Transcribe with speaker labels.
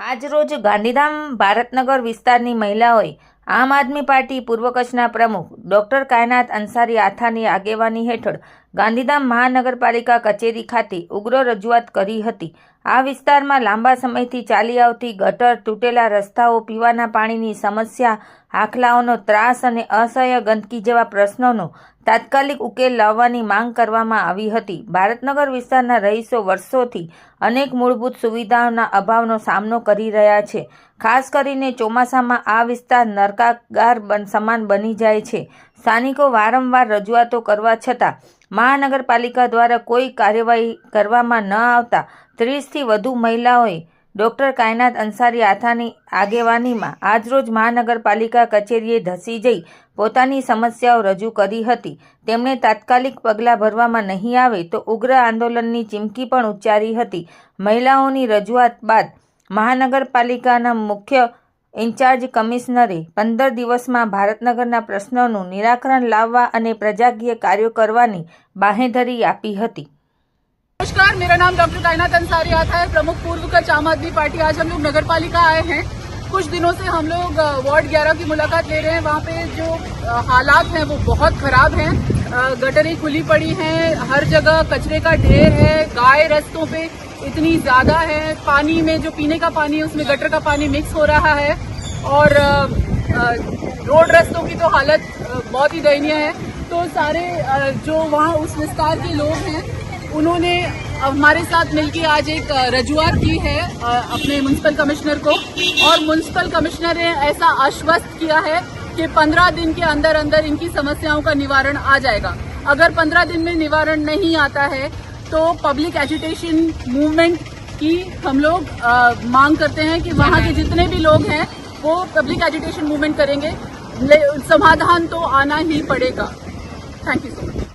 Speaker 1: આજરોજ ગાંધીધામ ભારતનગર વિસ્તારની મહિલાઓએ આમ આદમી પાર્ટી પૂર્વ કચ્છના પ્રમુખ ડોક્ટર કાયનાત અંસારી આથાની આગેવાની હેઠળ ગાંધીધામ મહાનગરપાલિકા કચેરી ખાતે ઉગ્ર રજૂઆત કરી હતી। આ વિસ્તારમાં લાંબા સમયથી ચાલી આવતી ગટર, તૂટેલા રસ્તાઓ, પીવાના પાણીની સમસ્યા, આખલાઓનો ત્રાસ અને અસહ્ય ગંદકી જેવા પ્રશ્નોનો તાત્કાલિક ઉકેલ લાવવાની માંગ કરવામાં આવી હતી। ભારતનગર વિસ્તારના રહીશો વર્ષોથી અનેક મૂળભૂત સુવિધાઓના અભાવનો સામનો કરી રહ્યા છે। ખાસ કરીને ચોમાસામાં આ વિસ્તાર નરકાગાર સમાન બની જાય છે। સ્થાનિકો વારંવાર રજૂઆતો કરવા છતાં મહાનગરપાલિકા દ્વારા કોઈ કાર્યવાહી કરવામાં ન આવતા 30થી વધુ મહિલાઓએ ડોક્ટર કાયનાત અંસારી આથાની આગેવાનીમાં આજરોજ મહાનગરપાલિકા કચેરીએ ધસી જઈ પોતાની સમસ્યાઓ રજૂ કરી હતી। તેમણે તાત્કાલિક પગલાં ભરવામાં નહીં આવે તો ઉગ્ર આંદોલનની ચીમકી પણ ઉચ્ચારી હતી। મહિલાઓની રજૂઆત બાદ મહાનગરપાલિકાના મુખ્ય ઇન્ચાર્જ કમિશનરે 15 દિવસમાં ભારતનગરના પ્રશ્નોનું નિરાકરણ લાવવા અને પ્રજાકીય કાર્યો કરવાની બાંહેધરી આપી હતી।
Speaker 2: नमस्कार, मेरा नाम डॉक्टर कायनात अंसारी आता है, प्रमुख पूर्व कच्छ आम आदमी पार्टी। आज हम लोग नगर पालिका आए हैं। कुछ दिनों से हम लोग वार्ड 11 की मुलाकात ले रहे हैं। वहाँ पे जो हालात हैं वो बहुत खराब हैं। गटरें खुली पड़ी हैं, हर जगह कचरे का ढेर है, गाय रस्तों पे इतनी ज्यादा है, पानी में जो पीने का पानी है उसमें गटर का पानी मिक्स हो रहा है और रोड रस्तों की तो हालत बहुत ही दयनीय है। तो सारे जो वहाँ उस विस्तार के लोग हैं उन्होंने हमारे साथ मिलकर आज एक रजूआत की है अपने म्युनिसिपल कमिश्नर को, और म्युनिसिपल कमिश्नर ने ऐसा आश्वस्त किया है कि 15 दिन के अंदर अंदर इनकी समस्याओं का निवारण आ जाएगा। अगर 15 दिन में निवारण नहीं आता है तो पब्लिक एजुटेशन मूवमेंट की हम लोग मांग करते हैं कि वहाँ के जितने भी लोग हैं वो पब्लिक एजुटेशन मूवमेंट करेंगे। समाधान तो आना ही पड़ेगा। Thank you so much.